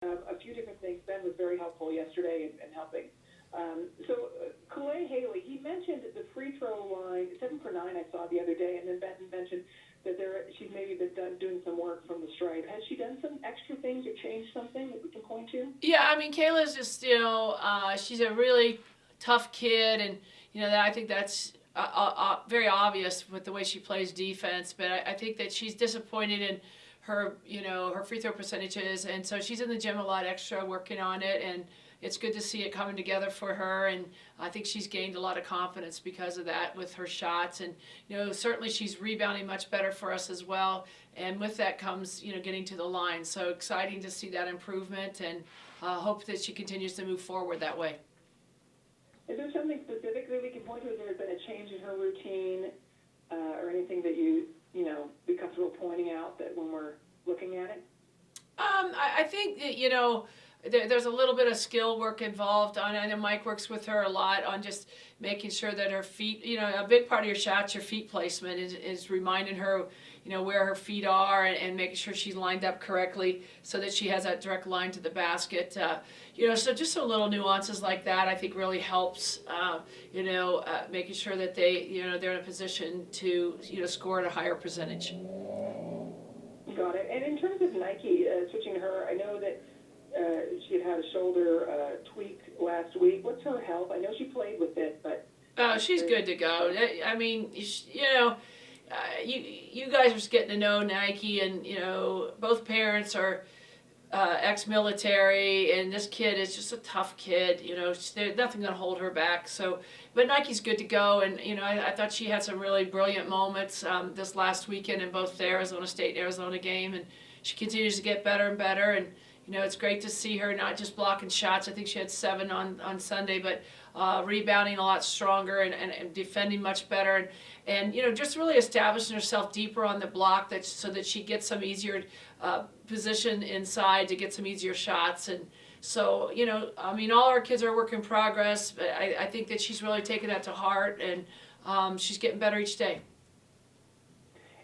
a few different things. Ben was very helpful yesterday in helping. Kalei Haley, he mentioned the free throw line, 7 for 9 I saw the other day, and then Ben mentioned that she's maybe been doing some work from the stripe. Has she done some extra things or changed something that we can point to? Yeah, I mean, Kayla's just, she's a really tough kid, and, I think that's very obvious with the way she plays defense, but I think that she's disappointed in her, her free throw percentages, and so she's in the gym a lot extra working on it, and it's good to see it coming together for her, and I think she's gained a lot of confidence because of that with her shots, and certainly she's rebounding much better for us as well, and with that comes getting to the line. So exciting to see that improvement, and hope that she continues to move forward that way. Is there something specific that we can point to? Has there been a change in her routine or anything that you be comfortable pointing out that when we're looking at it? I think that, there's a little bit of skill work involved. I know Mike works with her a lot on just making sure that her feet, a big part of your shot's your feet placement is reminding her, where her feet are and making sure she's lined up correctly so that she has that direct line to the basket. So just some little nuances like that I think really helps, making sure that they're in a position to, score at a higher percentage. Got it. And in terms of Nike, switching to her, I know that she had a shoulder tweak last week. What's her health? I know she played with it, but... Oh, she's good to go. I mean, you guys are just getting to know Nike, and, both parents are ex-military, and this kid is just a tough kid. There's nothing going to hold her back. So, but Nike's good to go, and, I thought she had some really brilliant moments this last weekend in both the Arizona State and Arizona game, and she continues to get better and better, and it's great to see her not just blocking shots. I think she had 7 on Sunday, but rebounding a lot stronger and defending much better. And just really establishing herself deeper on the block so that she gets some easier position inside to get some easier shots. And so, all our kids are a work in progress, but I think that she's really taken that to heart, and she's getting better each day.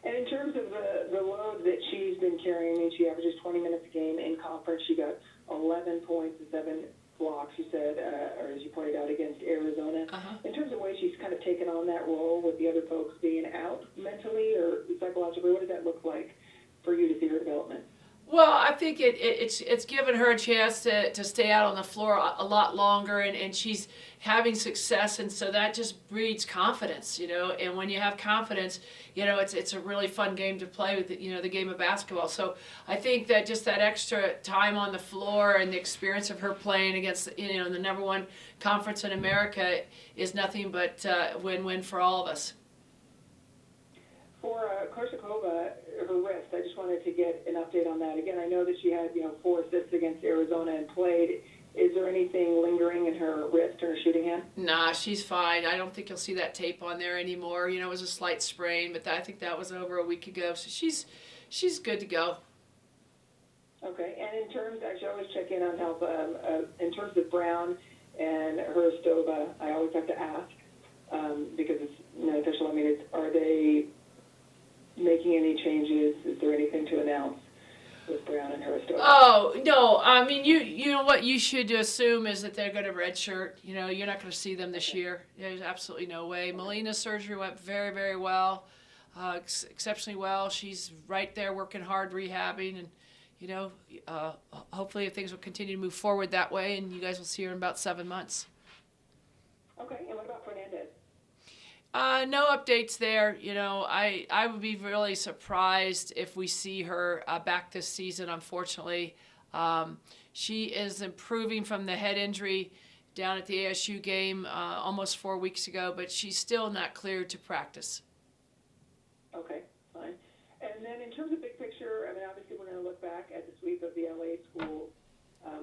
And in terms of the load that she's been carrying, I mean, she averages 20 minutes a game in conference. She got 11 points and 7 blocks, you said, or as you pointed out, against Arizona. In terms of the way she's kind of taken on that role with the other folks being out mentally or psychologically, what does that look like for you to see her development? Well, I think it's given her a chance to stay out on the floor a lot longer, and she's having success, and so that just breeds confidence, and when you have confidence, it's a really fun game to play with, the game of basketball. So I think that just that extra time on the floor and the experience of her playing against, the #1 conference in America is nothing but win-win for all of us. For Korsakova, her wrist, I just wanted to get an update on that. Again, I know that she had 4 assists against Arizona and played. Is there anything lingering in her wrist or her shooting hand? Nah, she's fine. I don't think you'll see that tape on there anymore. It was a slight sprain, but I think that was over a week ago. So she's good to go. Okay, and in terms, I should always check in on health. In terms of Brown and Hearstova, I always have to ask because it's not official. I mean, are they making any changes? Is there anything to announce with Brown and Hearstova? Oh, no. I mean, you know what you should assume is that they're going to redshirt. You're not going to see them this year. There's absolutely no way. Melina's surgery went very, very well, exceptionally well. She's right there working hard, rehabbing, and, hopefully if things will continue to move forward that way, and you guys will see her in about 7 months. Okay, and what about Fernandez? No updates there. I would be really surprised if we see her back this season, unfortunately. She is improving from the head injury down at the ASU game almost 4 weeks ago, but she's still not cleared to practice. Okay, fine. And then in terms of big picture, I mean, obviously we're going to look back at the sweep of the LA schools.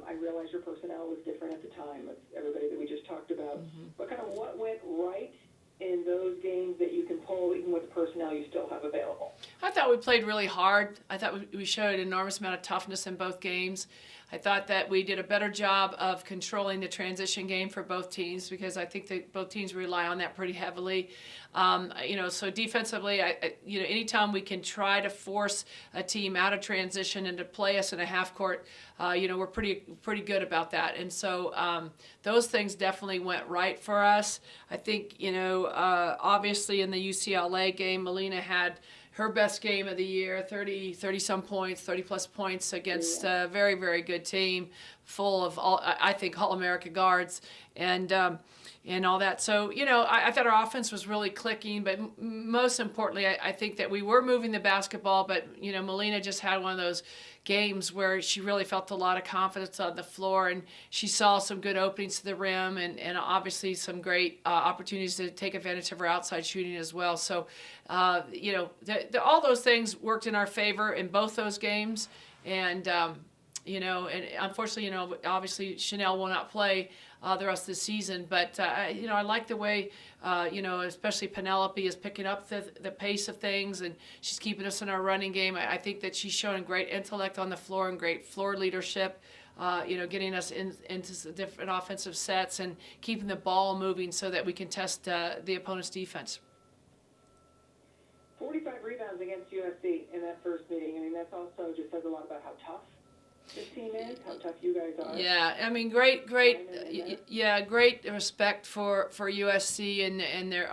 I realize your personnel was different at the time with everybody that we just talked about. But kind of what went right in those games that you can pull, even with the personnel you still have available? I thought we played really hard. I thought we showed an enormous amount of toughness in both games. I thought that we did a better job of controlling the transition game for both teams, because I think that both teams rely on that pretty heavily. So defensively, anytime we can try to force a team out of transition and to play us in a half court, we're pretty good about that. And so those things definitely went right for us. I think, obviously in the UCLA game, Melina had her best game of the year, 30 some points, 30 plus points against a very, very good team full of All-America guards and all that. So, I thought our offense was really clicking, but most importantly, I think that we were moving the basketball, but, Melina just had one of those games where she really felt a lot of confidence on the floor, and she saw some good openings to the rim and obviously some great opportunities to take advantage of her outside shooting as well. So, all those things worked in our favor in both those games. And, and unfortunately, obviously Chanel will not play the rest of the season. But, I like the way, especially Penelope is picking up the pace of things, and she's keeping us in our running game. I think that she's showing great intellect on the floor and great floor leadership, getting us into different offensive sets and keeping the ball moving so that we can test the opponent's defense. 45 rebounds against USC in that first meeting. I mean, that's also just says a lot about how tough this team is, how tough you guys are. Yeah, I mean, great respect for USC and their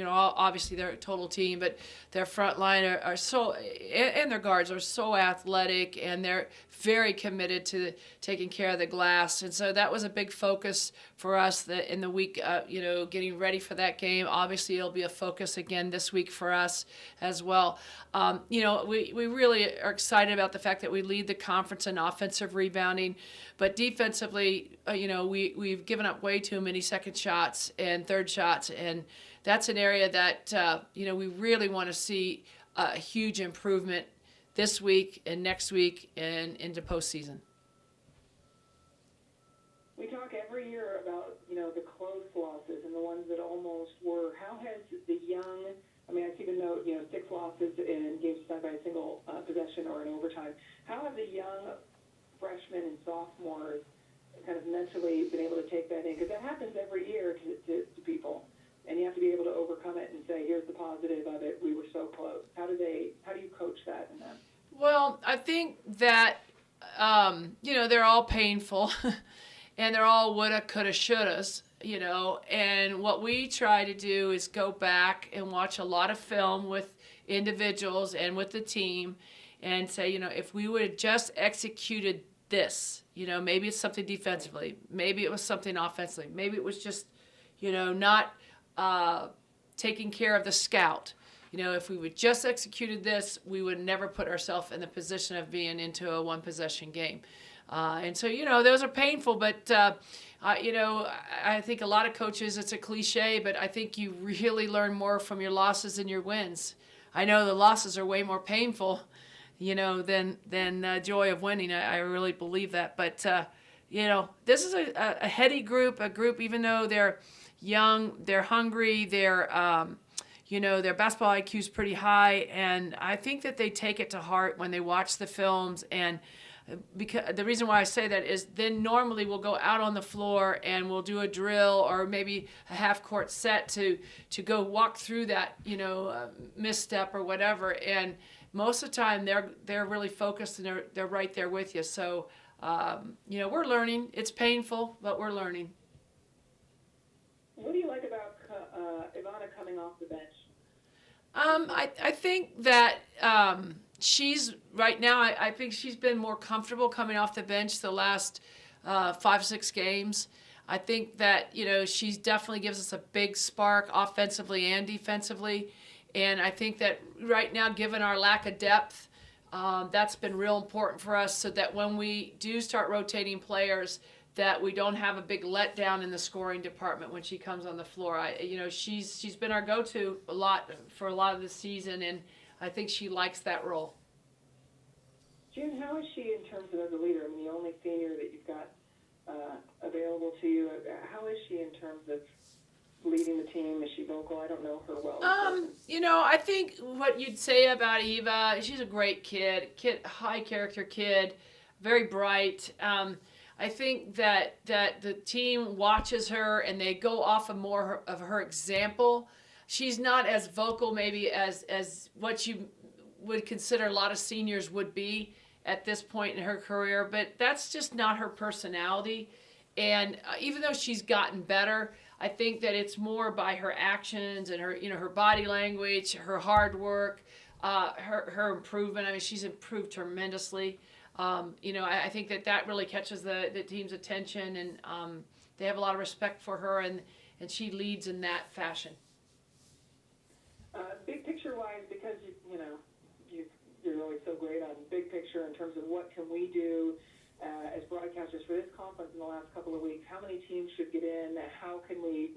obviously their total team, but their front line are so, and their guards are so athletic, and they're very committed to taking care of the glass. And so that was a big focus for us in the week, getting ready for that game. Obviously, it'll be a focus again this week for us as well. We really are excited about the fact that we lead the conference in offensive rebounding, but defensively, we've given up way too many second shots and third shots, and that's an area that, we really want to see a huge improvement this week and next week and into postseason. We talk every year about, the close losses and the ones that almost were. How has the young, I see the note, 6 losses in games decided by a single possession or in overtime. How have the young freshmen and sophomores kind of mentally been able to take that in? Because that happens every year to people. And you have to be able to overcome it and say, here's the positive of it. We were so close. How do you coach that in them? Well, I think that, they're all painful and they're all woulda, coulda, shouldas, and what we try to do is go back and watch a lot of film with individuals and with the team and say, if we would have just executed this, maybe it's something defensively, maybe it was something offensively, maybe it was just, not taking care of the scout. If we would just executed this, we would never put ourselves in the position of being into a one-possession game. And so, those are painful, but, I think a lot of coaches, it's a cliche, but I think you really learn more from your losses than your wins. I know the losses are way more painful, than joy of winning. I really believe that. But, this is a heady group, even though they're young, they're hungry, their basketball IQ is pretty high, and I think that they take it to heart when they watch the films. And because the reason why I say that is then normally we'll go out on the floor and we'll do a drill or maybe a half-court set to go walk through that, misstep or whatever. And most of the time they're really focused and they're right there with you. So, we're learning. It's painful, but we're learning. What do you like about Ivana coming off the bench? I think that she's right now. I think she's been more comfortable coming off the bench the last 5-6 games. I think that she definitely gives us a big spark offensively and defensively, and I think that right now, given our lack of depth, that's been real important for us. So that when we do start rotating players, that we don't have a big letdown in the scoring department when she comes on the floor. She's been our go-to for a lot of the season, and I think she likes that role. June, how is she in terms of as a leader? I mean, the only senior that you've got available to you. How is she in terms of leading the team? Is she vocal? I don't know her well. I think what you'd say about Eva, she's a great kid, high character kid. very bright. I think that the team watches her and they go off of more of her example. She's not as vocal maybe as what you would consider a lot of seniors would be at this point in her career, but that's just not her personality. And even though she's gotten better, I think that it's more by her actions and her, her body language, her hard work, her improvement. I mean, she's improved tremendously. I think that really catches the team's attention, and they have a lot of respect for her, and she leads in that fashion. Big picture-wise, because you're always so great on big picture in terms of what can we do as broadcasters for this conference in the last couple of weeks. How many teams should get in? How can we,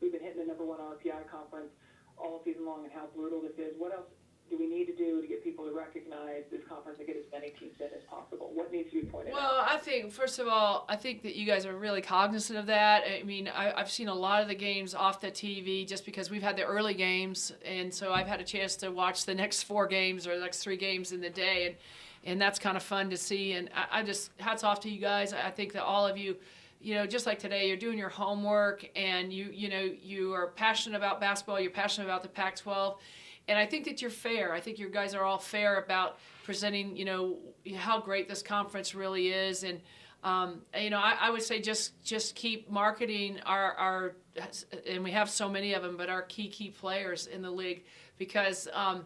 we've been hitting the #1 RPI conference all season long, and how brutal this is. What else do we need to do to get people to recognize this conference and get as many teams in as possible? What needs to be pointed out? Well, I think, first of all, I think that you guys are really cognizant of that. I mean, I've seen a lot of the games off the TV just because we've had the early games, and so I've had a chance to watch the next 4 games or the next 3 games in the day, and that's kind of fun to see. And I just, hats off to you guys. I think that all of you, just like today, you're doing your homework, and you are passionate about basketball, you're passionate about the Pac-12. And I think that you're fair. I think you guys are all fair about presenting, how great this conference really is. And, I would say just keep marketing our, and we have so many of them, but our key players in the league, because, I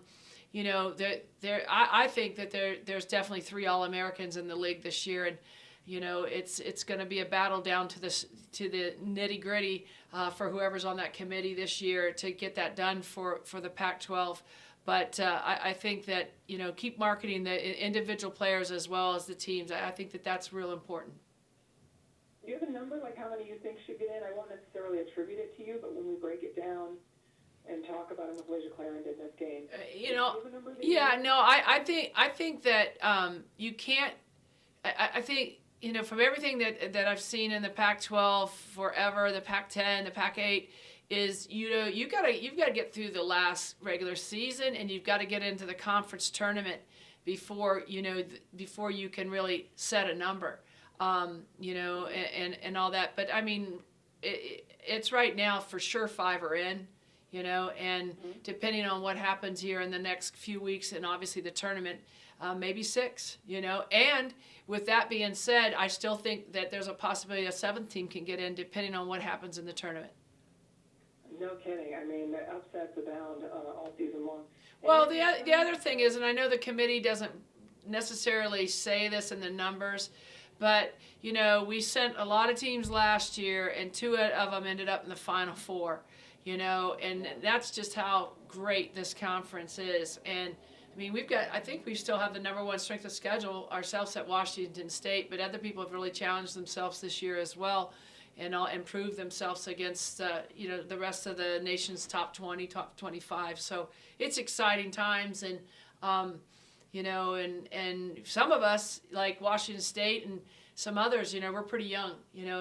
think that there's definitely 3 All-Americans in the league this year. And, it's going to be a battle down to the nitty-gritty for whoever's on that committee this year to get that done for the Pac-12. But I think that, keep marketing the individual players as well as the teams. I think that that's real important. Do you have a number, like how many you think should get in? I won't necessarily attribute it to you, but when we break it down and talk about it with Leisure Clarendon in this game, I think that you can't. I think. From everything that I've seen in the Pac-12 forever, the Pac-10, the Pac-8, is you've got to get through the last regular season, and you've got to get into the conference tournament before you can really set a number, and all that. But I mean, it's right now for sure 5 are in. And depending on what happens here in the next few weeks, and obviously the tournament, maybe 6, And with that being said, I still think that there's a possibility a 7th team can get in, depending on what happens in the tournament. No kidding. I mean, the upsets abound all season long. Well, the other thing is, and I know the committee doesn't necessarily say this in the numbers, but, we sent a lot of teams last year, and 2 of them ended up in the Final Four. And that's just how great this conference is. And I mean, I think we still have the #1 strength of schedule ourselves at Washington State, but other people have really challenged themselves this year as well, and improved themselves against, the rest of the nation's top 20, top 25. So it's exciting times, and, and some of us, like Washington State and some others, we're pretty young,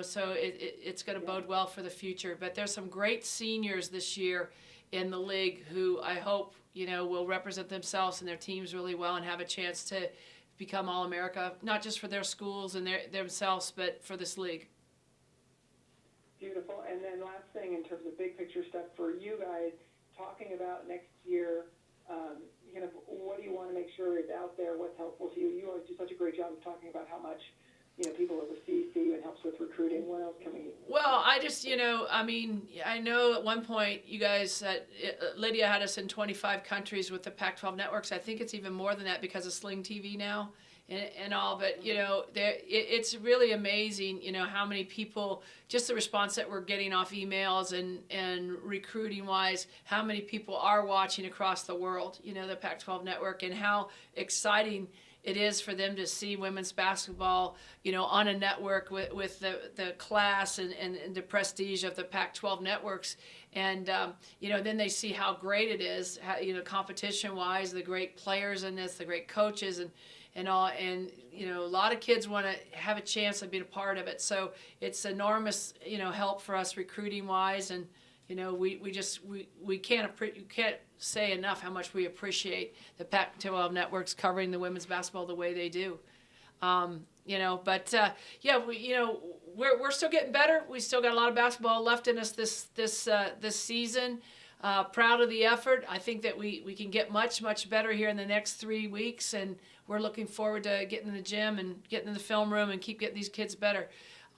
so it's going to bode well for the future. But there's some great seniors this year in the league who I hope, will represent themselves and their teams really well and have a chance to become All-America, not just for their schools and themselves, but for this league. Beautiful. And then last thing, in terms of big picture stuff for you guys, talking about next year, what do you want to make sure is out there? What's helpful to you? You always do such a great job of talking about how much people overseas see you and helps with recruiting. What else can we? Well, I just, I know at one point you guys, Lydia had us in 25 countries with the Pac-12 networks. I think it's even more than that because of Sling TV now and all. But, it's really amazing, how many people, just the response that we're getting off emails and recruiting-wise, how many people are watching across the world, the Pac-12 network, and how exciting it is for them to see women's basketball, on a network with the class and the prestige of the Pac-12 networks. And, then they see how great it is, competition-wise, the great players in this, the great coaches and all. And, a lot of kids want to have a chance of being a part of it. So it's enormous, help for us recruiting-wise. And, we can't say enough how much we appreciate the Pac-12 networks covering the women's basketball the way they do. But we're still getting better. We still got a lot of basketball left in us this season. Proud of the effort. I think that we can get much better here in the next 3 weeks, and we're looking forward to getting in the gym and getting in the film room and keep getting these kids better.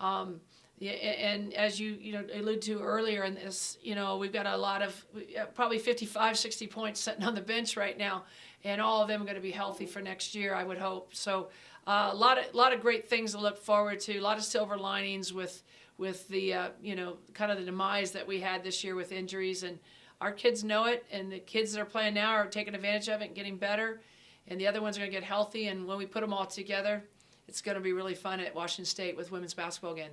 And as you alluded to earlier in this, we've got a lot of probably 55, 60 points sitting on the bench right now, and all of them are going to be healthy for next year, I would hope. So a lot of great things to look forward to. A lot of silver linings with the kind of the demise that we had this year with injuries, and our kids know it, and the kids that are playing now are taking advantage of it and getting better, and the other ones are going to get healthy. And when we put them all together, it's going to be really fun at Washington State with women's basketball again.